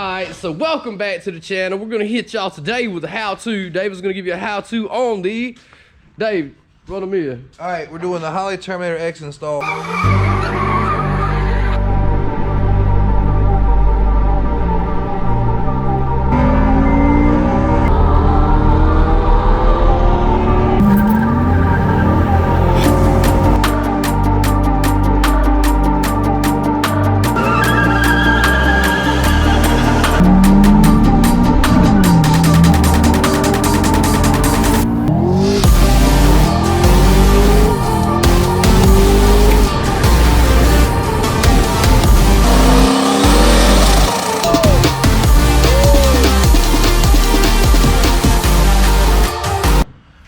Alright, so welcome back to the channel. We're gonna hit y'all today with a how-to. Dave is gonna give you a how-to on the... Dave, run them in. Alright, we're doing the Holley Terminator X install.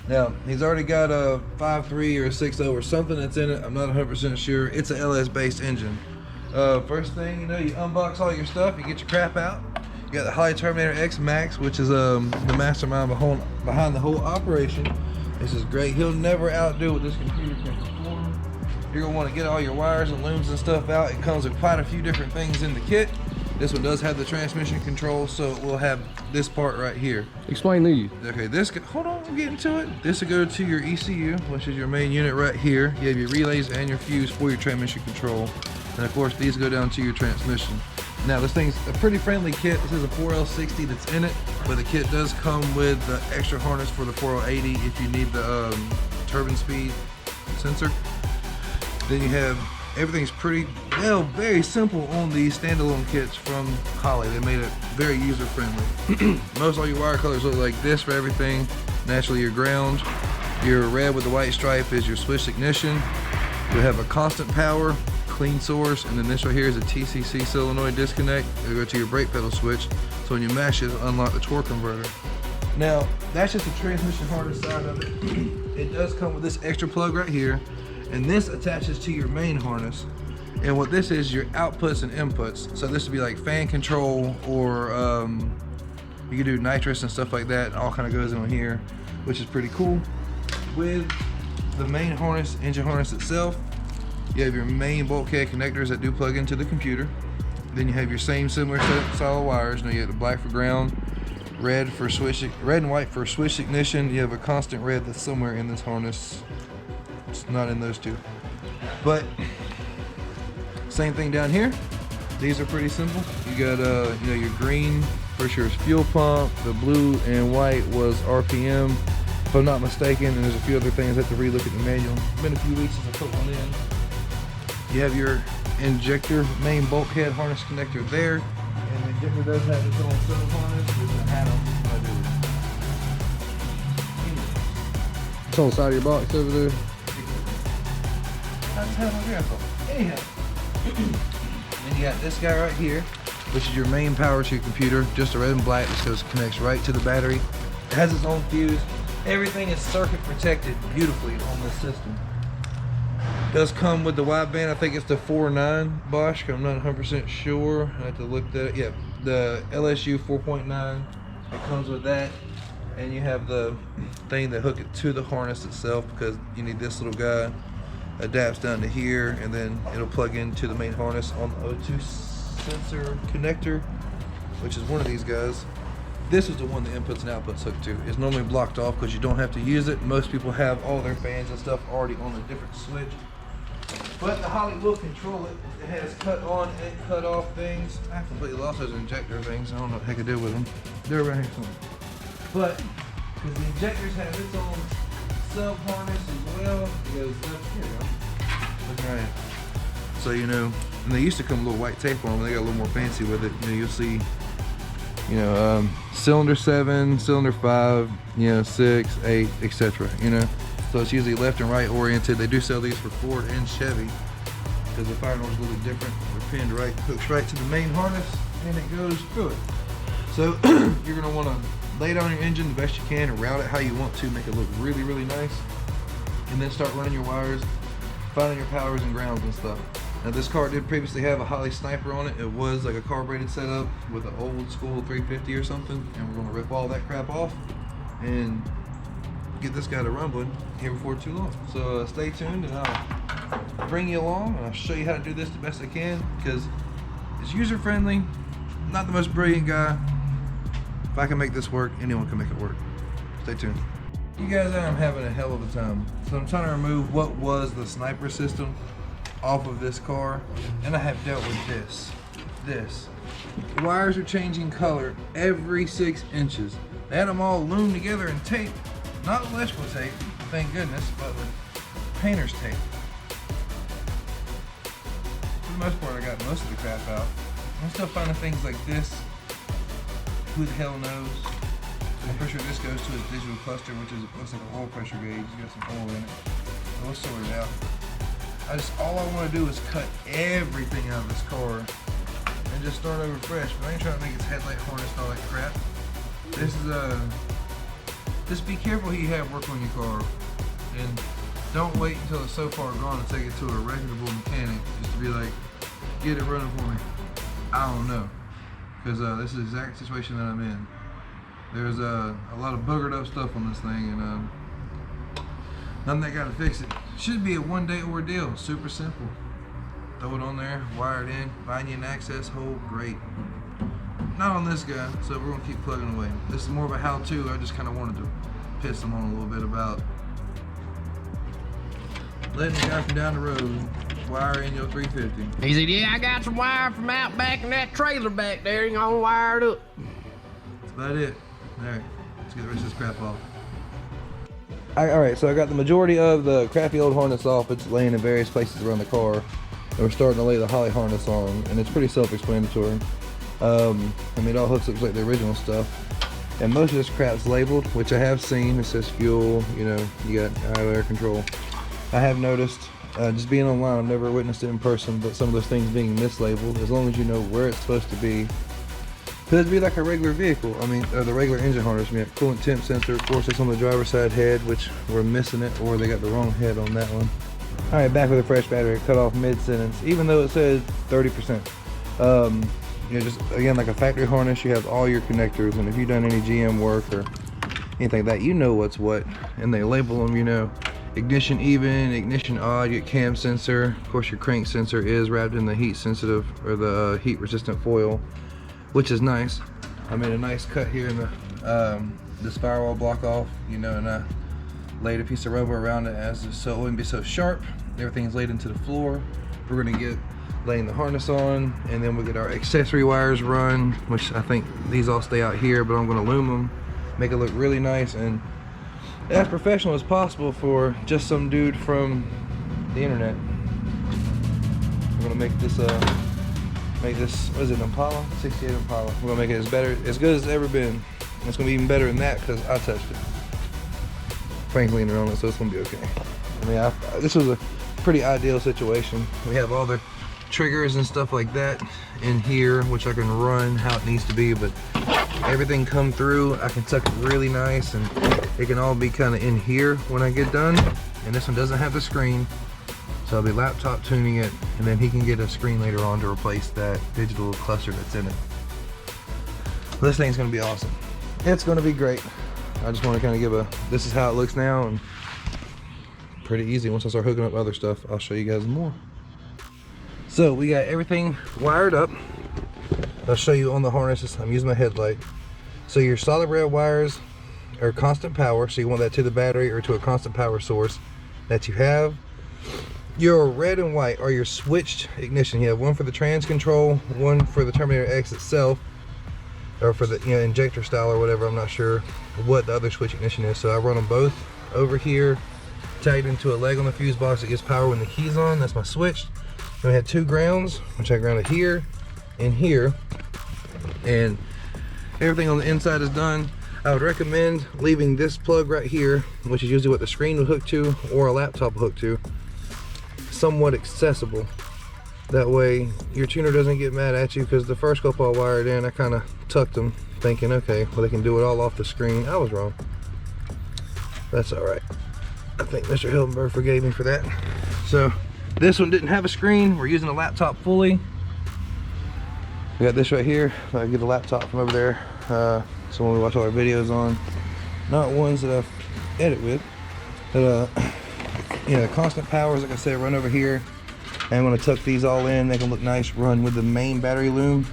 Now, he's already got a 5.3 or a 6.0 or something that's in it. I'm not 100% sure. It's an LS-based engine. First thing, you know, you unbox all your stuff, you get your crap out. You got the Holley Terminator X Max, which is the mastermind behind the whole operation. This is great. He'll never outdo what this computer can perform. You're gonna want to get all your wires and looms and stuff out. It comes with quite a few different things in the kit. This one does have the transmission control, so it will have this part right here. Explain these. Okay, hold on, we're getting to it. This will go to your ECU, which is your main unit right here. You have your relays and your fuse for your transmission control. And of course, these go down to your transmission. Now, this thing's a pretty friendly kit. This is a 4L60 that's in it, but the kit does come with the extra harness for the 4L80 if you need the turbine speed sensor. Then you have everything's pretty, well, very simple on these standalone kits from Holley. They made it very user-friendly. Most all your wire colors look like this for everything. Naturally, your ground. Your red with the white stripe is your switched ignition. You have a constant power, clean source, and then this right here is a TCC solenoid disconnect. It'll go to your brake pedal switch. So when you mash it, it'll unlock the torque converter. Now, that's just the transmission harness side of it. It does come with this extra plug right here. And this attaches to your main harness. And what this is, your outputs and inputs. So this would be like fan control, or you can do nitrous and stuff like that. It all kind of goes in here, which is pretty cool. With the main harness, engine harness itself, you have your main bulkhead connectors that do plug into the computer. Then you have your similar style of wires. Now you have the black for ground, red and white for switch ignition. You have a constant red that's somewhere in this harness. It's not in those two, but same thing down here. These are pretty simple. You got you know, your green for sure is fuel pump. The blue and white was RPM, if I'm not mistaken. And there's a few other things I have to relook at the manual. It's been a few weeks since I put one in. You have your injector main bulkhead harness connector there, and the injector does have its own sub harness. There's a hat on. It's on the side of your box over there. Anyhow, then you got this guy right here, which is your main power to your computer. Just a red and black. This goes connects right to the battery. It has its own fuse. Everything is circuit protected beautifully on this system. It does come with the wideband. I think it's the 4.9 Bosch. I'm not 100% sure. I have to look that up. Yeah, the LSU 4.9. It comes with that. And you have the thing that hook it to the harness itself, because you need this little guy. Adapts down to here, and then it'll plug into the main harness on the O2 sensor connector, which is one of these guys. This is the one the inputs and outputs hook to. It's normally blocked off because you don't have to use it. Most people have all their fans and stuff already on a different switch, but the Holley will control it. It has cut on and cut off things. I completely lost those injector things. I don't know what the heck I did with them. They're around here somewhere. But because the injectors have its own sub harness as well, it goes up here. Look right. So you know, and they used to come a little white tape on them. They got a little more fancy with it. You know, you'll see, you know, cylinder 7, cylinder 5, you know, 6, 8, etc. You know, so it's usually left and right oriented. They do sell these for Ford and Chevy because the fire noise is a little different. They're pinned right, hooks right to the main harness, and it goes through it. So you're gonna want to lay it on your engine the best you can and route it how you want to, make it look really, really nice. And then start running your wires, finding your powers and grounds and stuff. Now this car did previously have a Holley Sniper on it. It was like a carbureted setup with an old school 350 or something, and we're gonna rip all that crap off and get this guy to rumbling here before too long. So stay tuned, and I'll bring you along and I'll show you how to do this the best I can, because it's user friendly. not the most brilliant guy. If I can make this work, anyone can make it work. Stay tuned. You guys, I'm having a hell of a time. So I'm trying to remove what was the sniper system off of this car, and I have dealt with this. The wires are changing color every 6 inches. They had them all loomed together and taped, not electrical tape, thank goodness, but with painter's tape. For the most part, I got most of the crap out. I'm still finding things like this. Who the hell knows? I'm pretty sure this goes to a digital cluster, which looks like an oil pressure gauge. You got some oil in it. So we'll sort it out. All I want to do is cut everything out of this car and just start over fresh. But I ain't trying to make its headlight harness and all that crap. This is just be careful who you have work on your car, and don't wait until it's so far gone to take it to a reputable mechanic just to be like, get it running for me. I don't know, because this is the exact situation that I'm in. There's a lot of boogered up stuff on this thing, and nothing that got to fix it. Should be a one-day ordeal. Super simple. Throw it on there, wire it in, find you an access hole, great. Not on this guy, so we're gonna keep plugging away. This is more of a how-to. I just kind of wanted to piss him on a little bit about letting the guy from down the road wire in your 350. He said, yeah, I got some wire from out back in that trailer back there. You gonna wire it up. That's about it. Alright, let's get the rest of this crap off. Alright, so I got the majority of the crappy old harness off. It's laying in various places around the car. And we're starting to lay the Holley harness on, and it's pretty self-explanatory. I mean, it all looks like the original stuff. And most of this crap's labeled, which I have seen. It says fuel, you know, you got air control. I have noticed, just being online, I've never witnessed it in person, but some of those things being mislabeled, as long as you know where it's supposed to be. Because it'd be like a regular vehicle. I mean, the regular engine harness. We have coolant temp sensor, of course, it's on the driver's side head, which we're missing it, or they got the wrong head on that one. All right, back with a fresh battery, cut off mid-sentence, even though it says 30%. You know, just again, like a factory harness, you have all your connectors, and if you've done any GM work or anything like that, you know what's what, and they label them, you know, ignition even, ignition odd, you get cam sensor. Of course, your crank sensor is wrapped in the heat sensitive or the heat resistant foil, which is nice. I made a nice cut here in this firewall block off, you know, and I laid a piece of rubber around it so it wouldn't be so sharp. Everything's laid into the floor. We're gonna get laying the harness on, and then we'll get our accessory wires run, which I think these all stay out here, but I'm gonna loom them, make it look really nice and as professional as possible for just some dude from the internet. We're gonna make this what is it, Impala? 68 Impala. We're gonna make it as good as it's ever been. And it's gonna be even better than that because I touched it. Frank's leaning on it, so it's gonna be okay. I mean, this was a pretty ideal situation. We have all the triggers and stuff like that in here, which I can run how it needs to be, but everything come through, I can tuck it really nice, and it can all be kind of in here when I get done. And this one doesn't have the screen, so I'll be laptop tuning it, and then he can get a screen later on to replace that digital cluster that's in it. This thing's gonna be awesome. It's gonna be great. I just want to kind of give this is how it looks now, and pretty easy. Once I start hooking up other stuff, I'll show you guys more. So we got everything wired up. I'll show you on the harnesses. I'm using my headlight. So your solid red wires are constant power, so you want that to the battery or to a constant power source that you have. Your red and white are your switched ignition. You have one for the trans control, one for the Terminator X itself, or for the injector style or whatever. I'm not sure what the other switch ignition is. So I run them both over here, tagged into a leg on the fuse box that gives power when the key's on. That's my switch. Then we had 2 grounds, which I grounded here and here, and everything on the inside is done. I would recommend leaving this plug right here, which is usually what the screen would hook to or a laptop hook to, somewhat accessible. That way your tuner doesn't get mad at you, because the first couple I wired in, I kind of tucked them thinking, okay, well, they can do it all off the screen. I was wrong. That's all right. I think Mr. Hildenberg forgave me for that. So this one didn't have a screen. We're using a laptop fully. We got this right here. I get a laptop from over there. So when we watch all our videos on, not ones that I edit with, but constant powers, like I said, run over here. And I'm gonna tuck these all in, make them look nice, run with the main battery loom.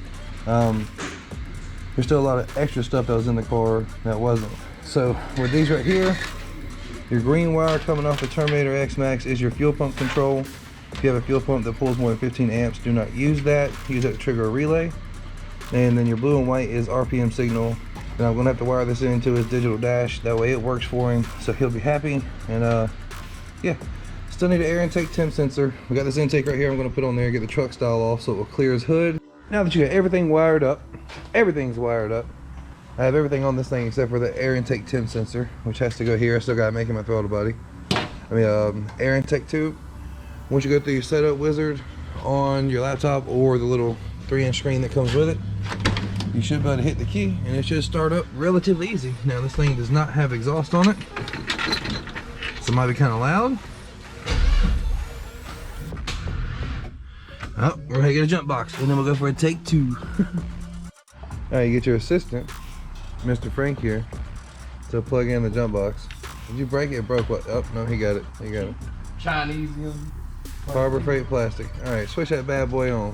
there's still a lot of extra stuff that was in the car that wasn't. So with these right here, your green wire coming off the Terminator X Max is your fuel pump control. If you have a fuel pump that pulls more than 15 amps, do not use that. Use that to trigger a relay. And then your blue and white is RPM signal. And I'm gonna have to wire this into his digital dash. That way it works for him, so he'll be happy. And yeah, still need an air intake temp sensor. We got this intake right here I'm gonna put on there, get the truck style off so it will clear his hood. Now that you got everything wired up, everything's wired up. I have everything on this thing except for the air intake temp sensor, which has to go here. I still gotta make him a throttle body. Air intake tube. Once you go through your setup wizard on your laptop or the little 3-inch screen that comes with it, you should be able to hit the key and it should start up relatively easy. Now this thing does not have exhaust on it, so it might be kind of loud. Oh, we're gonna get a jump box and then we'll go for a take 2. Alright, you get your assistant, Mr. Frank here, to plug in the jump box. Did you break it? It broke what? Oh, no, he got it. He got it. Chinese. Harbor Freight plastic. Alright, switch that bad boy on.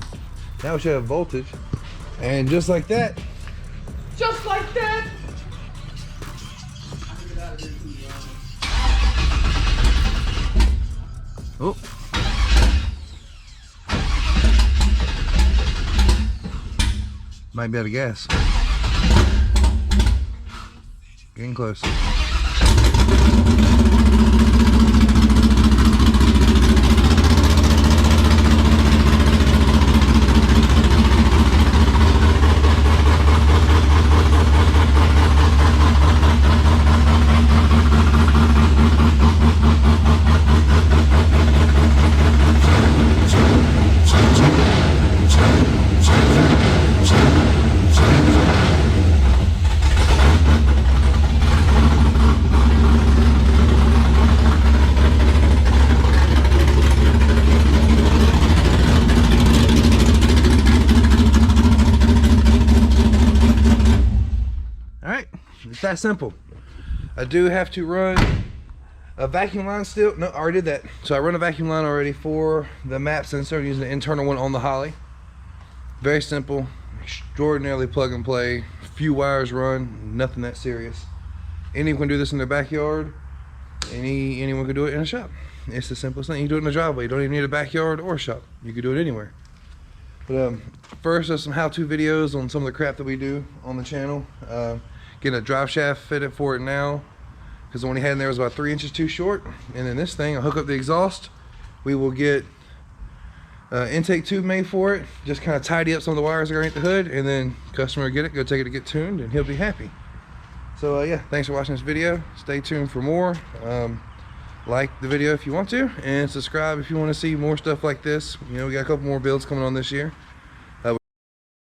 Now we should have voltage. And just like that. Just like that. Oh. Might be out of gas. Getting close. It's that simple. I do have to run a vacuum line still. No, I already did that. So I run a vacuum line already for the map sensor. I'm using the internal one on the Holley. Very simple, extraordinarily plug and play. Few wires run, nothing that serious. Anyone can do this in their backyard. Anyone can do it in a shop. It's the simplest thing. You can do it in the driveway. You don't even need a backyard or a shop. You can do it anywhere. But first, there's some how-to videos on some of the crap that we do on the channel. Getting a drive shaft fitted for it now, because the one he had in there was about 3 inches too short. And then this thing, I'll hook up the exhaust. We will get intake tube made for it, just kind of tidy up some of the wires that are underneath the hood, and then customer will get it, go take it to get tuned, and he'll be happy. So yeah, thanks for watching this video. Stay tuned for more. Like the video if you want to, and subscribe if you want to see more stuff like this. You know, we got a couple more builds coming on this year.